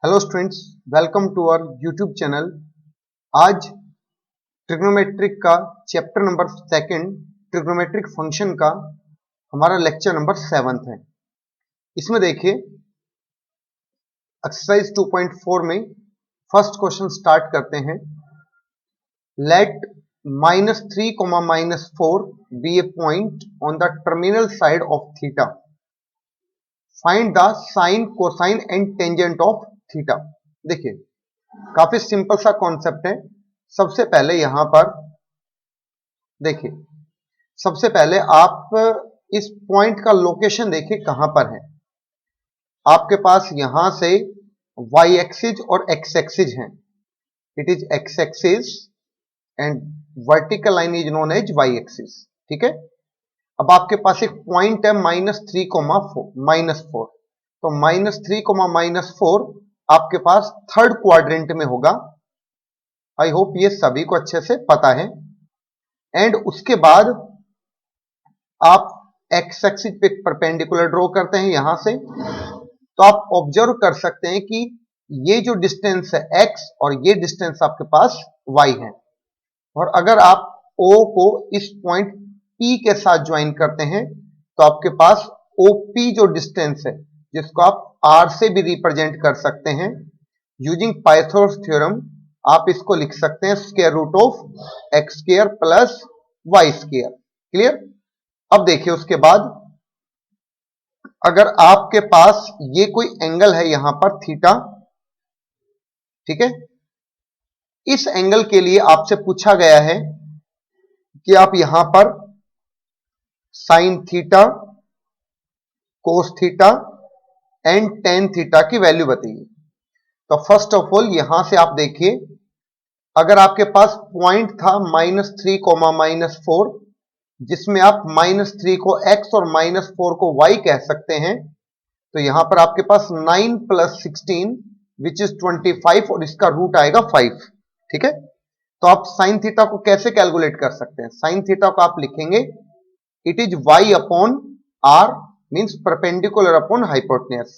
Hello students, welcome to our YouTube channel. आज trigonometric का chapter number 2 trigonometric function का हमारा लेक्चर नंबर 7 है। इसमें देखिए एक्सरसाइज 2.4 में फर्स्ट क्वेश्चन स्टार्ट करते हैं। Let -3, -4 be a point on the terminal side of theta. Find the sine, cosine and tangent of theta. देखिए काफी सिंपल सा कॉन्सेप्ट है। सबसे पहले यहां पर देखिए, सबसे पहले आप इस पॉइंट का लोकेशन देखिए कहां पर है। आपके पास यहां से y एक्सिस और x एक्सिस है। It is x axis and vertical line is known as y axis. ठीक है। अब आपके पास एक पॉइंट है -3, -4। तो -3, -4 आपके पास थर्ड क्वाड्रेंट में होगा। आई होप ये सभी को अच्छे से पता है। एंड उसके बाद आप एक्स एक्सिस पे परपेंडिकुलर ड्रॉ करते हैं यहां से। तो आप ऑब्जर्व कर सकते हैं कि ये जो डिस्टेंस है x और ये डिस्टेंस आपके पास y है। और अगर आप O को इस पॉइंट P के साथ ज्वाइन करते हैं तो आपके पास OP जो डिस्टेंस है, जिसको आप R से भी रिप्रेजेंट कर सकते हैं यूजिंग पाइथागोरस थ्योरम। आप इसको लिख सकते हैं square root of x square plus y square. Clear. अब देखिए उसके बाद अगर आपके पास ये कोई एंगल है यहां पर थीटा, ठीक है, इस एंगल के लिए आपसे पूछा गया है कि आप यहां पर sine theta, cos theta and tan theta की वैल्यू बताइए। तो फर्स्ट ऑफ ऑल यहां से आप देखिए, अगर आपके पास पॉइंट था -3, -4, जिसमें आप -3 को x और -4 को y कह सकते हैं, तो यहां पर आपके पास 9 + 16 विच इज 25 और इसका रूट आएगा 5। ठीक है। तो आप साइन थीटा को कैसे कैलकुलेट कर सकते हैं? साइन थीटा को आप लिखेंगे it is y upon r means perpendicular upon hypotenuse.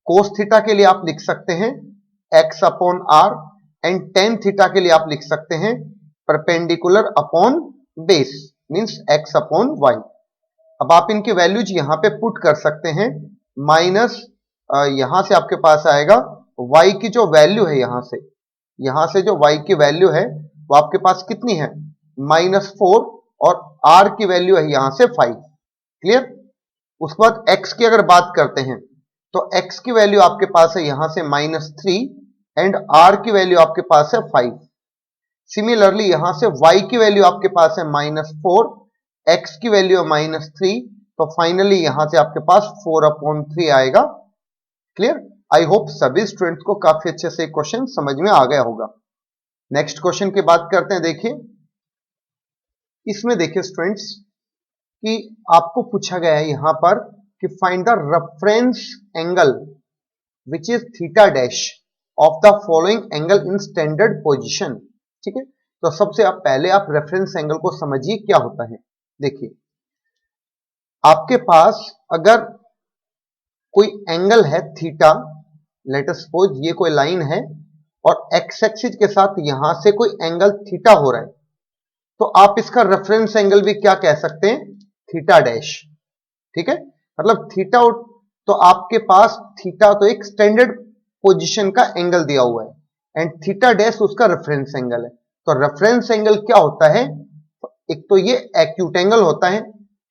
Cos theta के लिए आप लिख सकते हैं x upon r and tan theta के लिए आप लिख सकते हैं perpendicular upon base means x upon y। अब आप इनकी वैल्यूज यहां पे पुट कर सकते हैं। माइनस यहां से आपके पास आएगा y की जो वैल्यू है, यहां से जो y की वैल्यू है वो आपके पास कितनी है? -4 और r की वैल्यू है यहां से 5। क्लियर। उसके बाद x की अगर बात करते हैं तो x की वैल्यू आपके पास है यहां से -3 एंड r की वैल्यू आपके पास है 5। सिमिलरली यहां से y की वैल्यू आपके पास है -4, x की वैल्यू है -3, तो फाइनली यहां से आपके पास 4/3 आएगा। क्लियर। आई होप सभी स्टूडेंट्स को काफी अच्छे से क्वेश्चन समझ में आ गया होगा। नेक्स्ट क्वेश्चन की बात करते हैं। देखिए इसमें देखिए स्टूडेंट्स कि आपको पूछा गया है यहां पर कि find the reference angle which is theta dash of the following angle in standard position. ठीक है। तो सबसे पहले आप रेफरेंस एंगल को समझिए क्या होता है। देखिए आपके पास अगर कोई एंगल है थीटा, लेट अस सपोज ये कोई लाइन है और एक्स एक्सिस के साथ यहां से कोई एंगल थीटा हो रहा है, तो आप इसका रेफरेंस एंगल भी क्या कह सकते हैं? Theta dash. ठीक है। मतलब थीटा, तो आपके पास थीटा तो एक स्टैंडर्ड पोजीशन का एंगल दिया हुआ है एंड थीटा डैश उसका रेफरेंस एंगल है। तो रेफरेंस एंगल क्या होता है? एक तो ये एक्यूट एंगल होता है।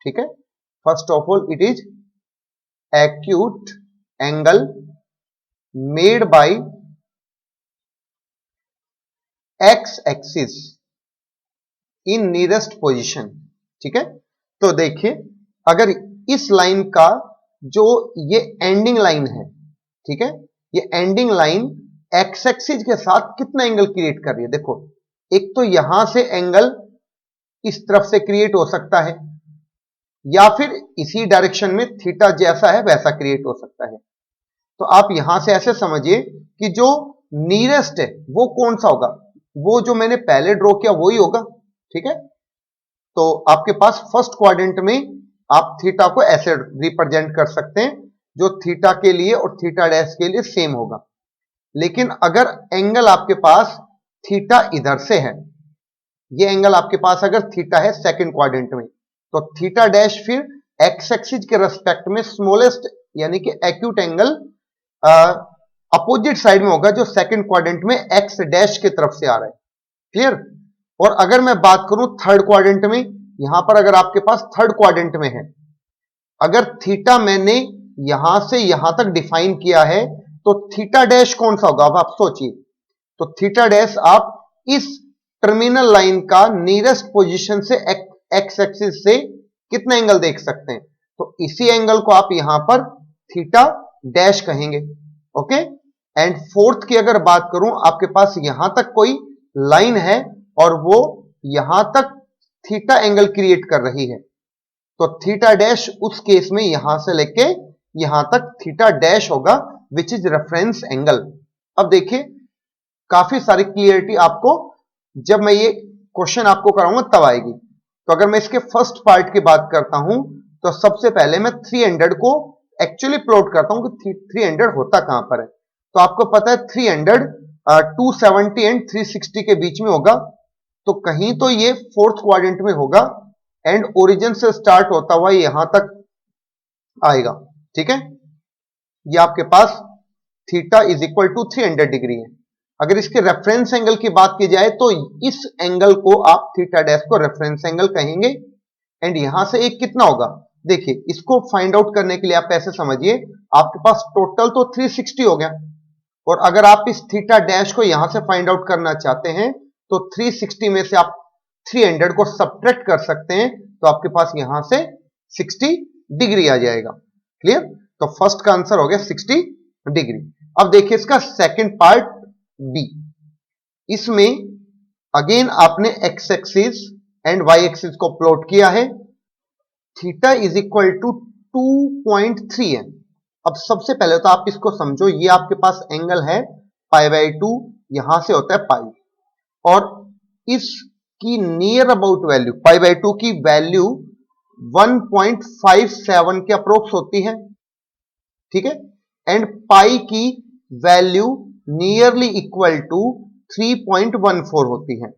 ठीक है। First of all it is acute angle made by x axis in nearest position. ठीक है। तो देखिए अगर इस लाइन का जो ये एंडिंग लाइन है, ठीक है, ये एंडिंग लाइन एक्स एक्सिस के साथ कितना एंगल क्रिएट कर रही है? देखो एक तो यहां से एंगल इस तरफ से क्रिएट हो सकता है या फिर इसी डायरेक्शन में थीटा जैसा है वैसा क्रिएट हो सकता है। तो आप यहां से ऐसे समझिए कि जो नियरेस्ट है वो कौन सा होगा? वो जो मैंने पहले ड्रॉ किया वही होगा। ठीक है। तो आपके पास फर्स्ट क्वाड्रेंट में आप थीटा को ऐसे रिप्रेजेंट कर सकते हैं जो थीटा के लिए और थीटा डैश के लिए सेम होगा। लेकिन अगर एंगल आपके पास थीटा इधर से है, ये एंगल आपके पास अगर थीटा है सेकंड क्वाड्रेंट में, तो थीटा डैश फिर एक्स एक्सिस के रेस्पेक्ट में स्मॉलेस्ट यानी कि एक्यूट एंगल अपोजिट साइड में होगा, जो सेकंड क्वाड्रेंट में एक्स डैश की तरफ से आ रहा है। क्लियर? और अगर मैं बात करूं थर्ड क्वाड्रेंट में, यहां पर अगर आपके पास थर्ड क्वाड्रेंट में है, अगर थीटा मैंने यहां से यहां तक डिफाइन किया है, तो थीटा डैश कौन सा होगा? अब आप सोचिए, तो थीटा डैश आप इस टर्मिनल लाइन का नियरेस्ट पोजीशन से एक्स एक्सिस से कितना एंगल देख सकते हैं, तो इसी एंगल को आप यहां पर थीटा डैश कहेंगे। ओके, एंड फोर्थ की अगर बात करूं, आपके पास यहां तक कोई लाइन है और वो यहां तक थीटा एंगल क्रिएट कर रही है, तो थीटा डैश उस केस में यहां से लेके यहां तक थीटा डैश होगा, विच इज रेफरेंस एंगल। अब देखिए, काफी सारी क्लियरिटी आपको जब मैं ये क्वेश्चन आपको कराऊंगा तब आएगी। तो अगर मैं इसके फर्स्ट पार्ट की बात करता हूं, तो सबसे पहले मैं 300 को एक्चुअली प्लॉट करता हूं कि 300 होता कहां पर है। तो आपको पता है 300 270 एंड 360 के बीच में होगा, तो कहीं तो ये फोर्थ क्वाड्रेंट में होगा एंड ओरिजिन से स्टार्ट होता हुआ यहां तक आएगा। ठीक है, ये आपके पास theta is equal to 300 degree है। अगर इसके रेफरेंस एंगल की बात की जाए, तो इस एंगल को आप थीटा डैश को रेफरेंस एंगल कहेंगे एंड यहां से एक कितना होगा, देखिए इसको फाइंड आउट करने के लिए आप ऐसे समझिए, आपके पास टोटल तो 360 हो गया, और अगर आप इस थीटा डैश को यहां से फाइंड आउट करना चाहते हैं, तो 360 में से आप 300 को सब्ट्रैक्ट कर सकते हैं, तो आपके पास यहां से 60 डिग्री आ जाएगा। क्लियर? तो फर्स्ट का आंसर हो गया 60 डिग्री। अब देखिए इसका सेकंड पार्ट बी, इसमें अगेन आपने X axis and Y axis को प्लॉट किया है, थीटा इज इक्वल टू 2.3 है। अब सबसे पहले तो आप इसको समझो, ये आपके पास एंगल है π/2, यहां से होता है पाई, और इसकी नियर अबाउट वैल्यू π/2 की वैल्यू 1.57 के अप्रोक्स होती है। ठीक है, एंड पाई की वैल्यू नियरली इक्वल टू 3.14 होती है,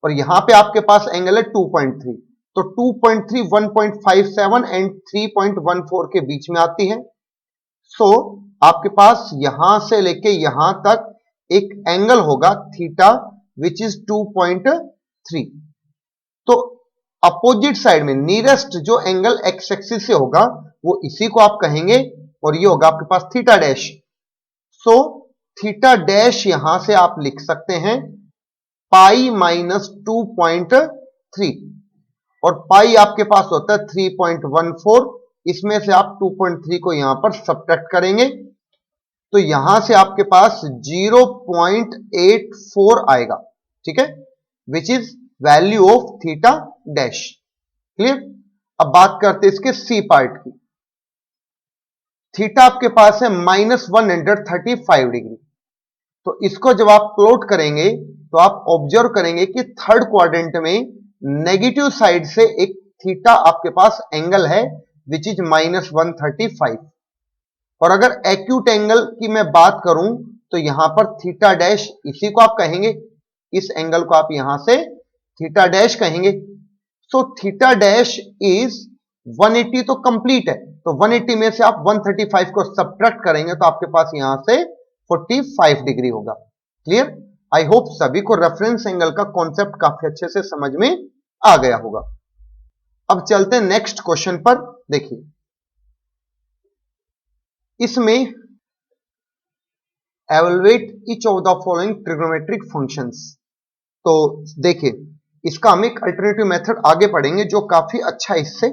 और यहां पे आपके पास एंगल है 2.3, तो 2.3 1.57 एंड 3.14 के बीच में आती है। सो आपके पास यहां से लेके यहां तक एक एंगल होगा थीटा विच इज 2.3, तो अपोजिट साइड में नियरेस्ट जो एंगल एक्स एक्सिस से होगा वो इसी को आप कहेंगे, और ये होगा आपके पास theta dash. So theta dash यहां से आप लिख सकते हैं पाई माइनस 2.3, और पाई आपके पास होता है 3.14, इसमें से आप 2.3 को यहां पर सब्ट्रैक्ट करेंगे, तो यहां से आपके पास 0.84 आएगा। ठीक है, which is value of theta dash. Clear? अब बात करते हैं इसके सी पार्ट की। थीटा आपके पास है -135 डिग्री, तो इसको जब आप प्लॉट करेंगे तो आप ऑब्जर्व करेंगे कि थर्ड क्वाड्रेंट में नेगेटिव साइड से एक थीटा आपके पास एंगल है विच इज -135, और अगर एक्यूट एंगल की मैं बात करूं तो यहां पर थीटा डैश इसी को आप कहेंगे, इस एंगल को आप यहां से थीटा डैश कहेंगे। सो थीटा डैश इज 180 तो कंप्लीट है, तो 180 में से आप 135 को सब्ट्रैक्ट करेंगे तो आपके पास यहां से 45 डिग्री होगा। क्लियर? आई होप सभी को रेफरेंस एंगल का कॉन्सेप्ट काफी अच्छे से समझ में आ गया होगा। अब चलते हैं नेक्स्ट क्वेश्चन पर। देखिए इसमें evaluate each of the following trigonometric functions, तो देखिए इसका हम एक अल्टरनेटिव मेथड आगे पढ़ेंगे जो काफी अच्छा है इससे,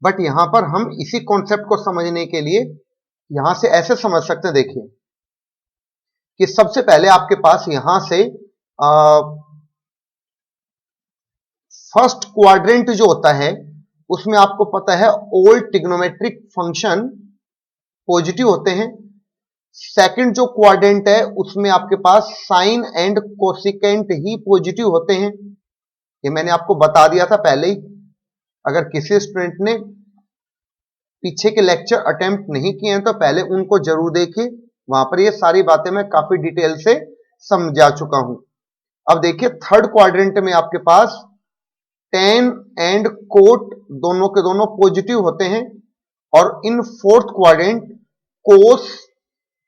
बट यहां पर हम इसी कॉन्सेप्ट को समझने के लिए यहां से ऐसे समझ सकते हैं। देखिए कि सबसे पहले आपके पास यहां से फर्स्ट क्वाड्रेंट जो होता है उसमें आपको पता है ऑल ट्रिग्नोमेट्रिक फंक्शन पॉजिटिव होते हैं। सेकंड जो क्वाड्रेंट है उसमें आपके पास साइन एंड कोसिकेंट ही पॉजिटिव होते हैं, ये मैंने आपको बता दिया था पहले ही। अगर किसी स्टूडेंट ने पीछे के लेक्चर अटेम्प्ट नहीं किए हैं तो पहले उनको जरूर देखिए, वहां पर ये सारी बातें मैं काफी डिटेल से समझा चुका हूं। अब देखिए थर्ड क्वाड्रेंट में आपके पास टेन एंड कोट दोनों के दोनों पॉजिटिव होते हैं, और in fourth quadrant cos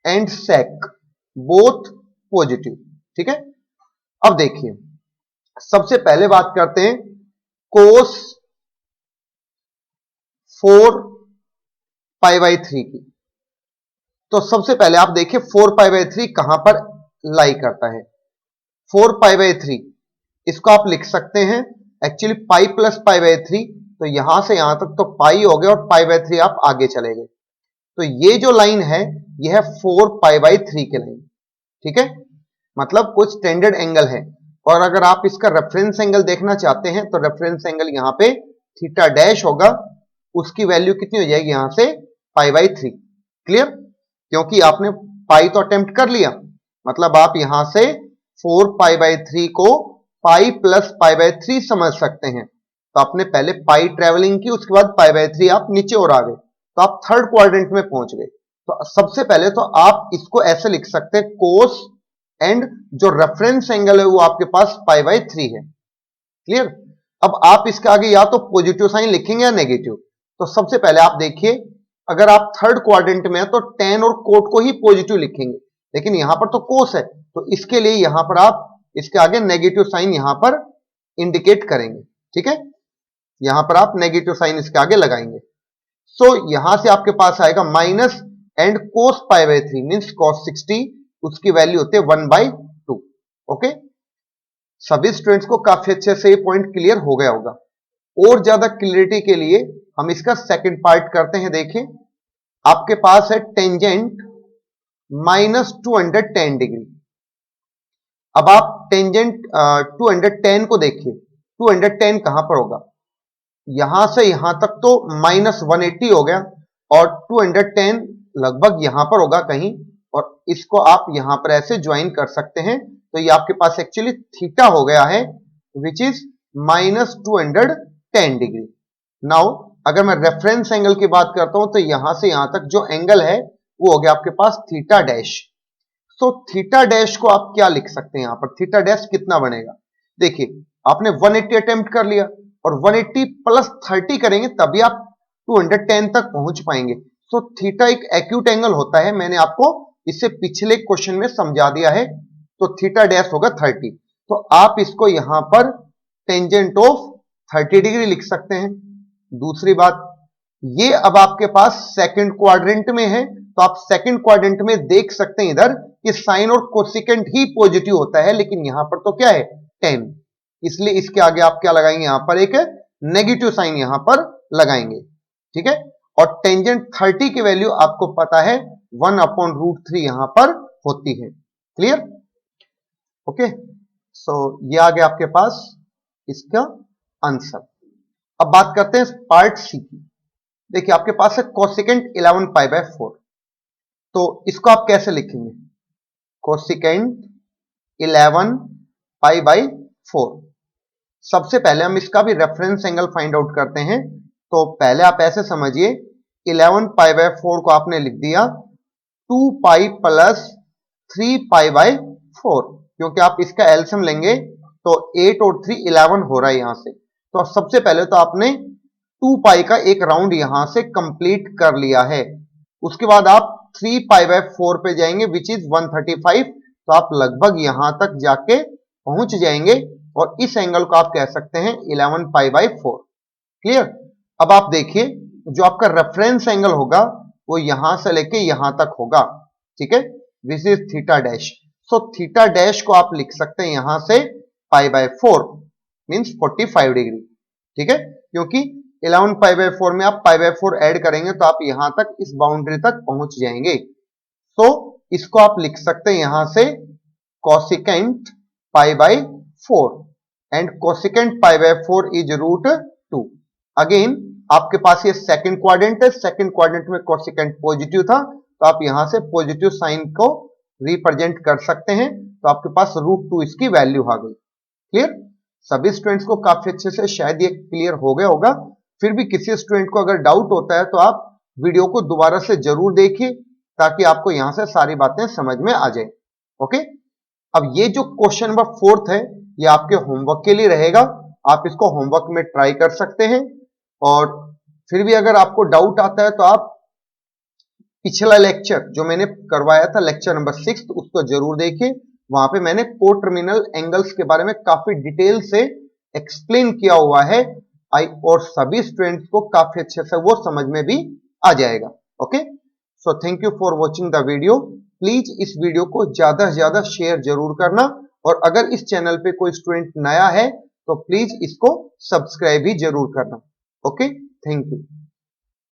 and sec both positive. ठीक है, अब देखिए सबसे पहले बात करते हैं कोस 4π/3 की। तो सबसे पहले आप देखिए 4π/3 कहां पर लाई करता है। 4π/3 इसको आप लिख सकते हैं एक्चुअली पाई प्लस π/3, तो यहां से यहां तक तो पाई हो गया और π/3 आप आगे चले गए, तो ये जो लाइन है यह है 4π/3 की लाइन। ठीक है, मतलब कुछ स्टैंडर्ड एंगल है, और अगर आप इसका रेफरेंस एंगल देखना चाहते हैं तो रेफरेंस एंगल यहां पे थीटा डैश होगा, उसकी वैल्यू कितनी हो जाएगी यहां से π/3। क्लियर, क्योंकि आपने पाई तो अटेम्प्ट कर लिया, मतलब आप यहां से 4π/3 को पाई प्लस π/3 समझ सकते हैं। तो आपने पहले पाई ट्रेवलिंग की, उसके बाद π/3 आप नीचे और आ गए, तो आप थर्ड क्वाड्रेंट में पहुंच गए। तो सबसे पहले तो आप इसको ऐसे लिख सकते हैं कोस एंड जो रेफरेंस एंगल है वो आपके पास π/3 है। क्लियर, अब आप इसके आगे या तो पॉजिटिव साइन लिखेंगे या नेगेटिव। तो सबसे पहले आप देखिए अगर आप थर्ड क्वाड्रेंट में है तो टेन और कोट को ही पॉजिटिव लिखेंगे, लेकिन यहां पर तो कोस है, तो इसके लिए यहां पर आप इसके आगे नेगेटिव साइन यहां पर इंडिकेट करेंगे। ठीक है, यहां पर आप नेगेटिव साइन इसके आगे लगाएंगे। सो यहां से आपके पास आएगा minus and cos π/3 means cos 60, उसकी वैल्यू होती है 1/2। ओके, सभी स्टूडेंट्स को काफी अच्छे से ये पॉइंट क्लियर हो गया होगा। और ज्यादा क्लियरिटी के लिए हम इसका सेकंड पार्ट करते हैं। देखिए आपके पास है टेंजेंट -210 डिग्री। अब आप टेंजेंट 210 को देखिए, 210 कहां पर होगा, यहां से यहां तक तो -180 हो गया, और 210 लगभग यहां पर होगा कहीं, और इसको आप यहां पर ऐसे ज्वाइन कर सकते हैं। तो ये आपके पास एक्चुअली थीटा हो गया है विच इज -210 डिग्री। नाउ अगर मैं रेफरेंस एंगल की बात करता हूं तो यहां से यहां तक जो एंगल है वो हो गया आपके पास थीटा डैश। तो थीटा डैश को आप क्या लिख सकते हैं, यहां पर थीटा डैश कितना बनेगा, देखिए आपने 180 अटेम्प्ट कर लिया, और 180 प्लस 30 करेंगे तभी आप 210 तक पहुंच पाएंगे। तो थीटा एक एक्यूट एंगल होता है, मैंने आपको इससे पिछले क्वेश्चन में समझा दिया है। तो थीटा डैश होगा 30, तो आप इसको यहां पर टेंजेंट ऑफ 30 डिग्री लिख सकते हैं। दूसरी बात, ये अब आपके पास सेकंड क्वाड्रेंट में है, तो आप सेकंड क्वाड्रेंट में देख सकते हैं इधर कि साइन और कोसिकेंट ही पॉजिटिव होता है, लेकिन यहां पर तो क्या है 10, इसलिए इसके आगे आप क्या लगाएंगे, यहां पर एक नेगेटिव साइन यहां पर लगाएंगे। ठीक है, और टेंजेंट 30 की वैल्यू आपको पता है 1/√3 यहां पर होती है। क्लियर, ओके, सो ये आ गया आपके पास इसका आंसर। अब बात करते हैं पार्ट सी की। देखिए आपके पास है कोसिकेंट 11π/4, तो इसको आप कैसे लिखेंगे, कोसिकेंट 11π/4। सबसे पहले हम इसका भी रेफरेंस एंगल फाइंड आउट करते हैं। तो पहले आप ऐसे समझिए 11π/4 को आपने लिख दिया 2π + 3π/4, क्योंकि आप इसका एलसीएम लेंगे तो 8 और 3 11 हो रहा है यहां से। तो सबसे पहले तो आपने 2π का एक राउंड यहां से कंप्लीट कर लिया है, उसके बाद आप 3π/4 पे जाएंगे विच इज 135, तो आप लगभग यहां तक जाके पहुंच जाएंगे, और इस एंगल को आप कह सकते हैं 11π/4। क्लियर, अब आप देखिए जो आपका रेफरेंस एंगल होगा वो यहां से लेके यहां तक होगा। ठीक है, which is theta dash. So theta dash को आप लिख सकते हैं यहां से π/4 मींस 45 डिग्री। ठीक है, क्योंकि 11π/4 में आप π/4 ऐड करेंगे तो आप यहां तक इस बाउंड्री तक पहुंच जाएंगे। तो इसको आप लिख सकते हैं यहां से cosecant π/4 and cosecant π/4 is √2। Again आपके पास ये सेकंड क्वाड्रेंट है, सेकंड क्वाड्रेंट में कोसिकेंट पॉजिटिव था, तो आप यहां से पॉजिटिव साइन को रिप्रेजेंट कर सकते हैं, तो आपके पास √2 इसकी वैल्यू आ गई। क्लियर, सभी स्टूडेंट्स को काफी अच्छे से शायद ये क्लियर हो गया होगा। फिर भी किसी स्टूडेंट को अगर डाउट होता है तो आप वीडियो को दोबारा से जरूर देखिए, ताकि आपको यहां से सारी बातें समझ में आ जाए। ओके, अब ये जो क्वेश्चन नंबर 4 है ये आपके होमवर्क के लिए रहेगा, आप इसको होमवर्क में ट्राई कर सकते हैं। और फिर भी अगर आपको डाउट आता है तो आप पिछला लेक्चर जो मैंने करवाया था लेक्चर नंबर 6 उसको जरूर देखिए, वहां पे मैंने को टर्मिनल एंगल्स के बारे में काफी डिटेल से एक्सप्लेन किया हुआ है। और सभी स्टूडेंट्स को काफी अच्छे से वो समझ में भी आ जाएगा। Okay, so thank you for watching the video. Please इस वीडियो को ज्यादा से ज्यादा शेयर जरूर करना, और अगर इस चैनल पे कोई स्टूडेंट नया है तो प्लीज इसको सब्सक्राइब भी जरूर करना। Okay, thank you.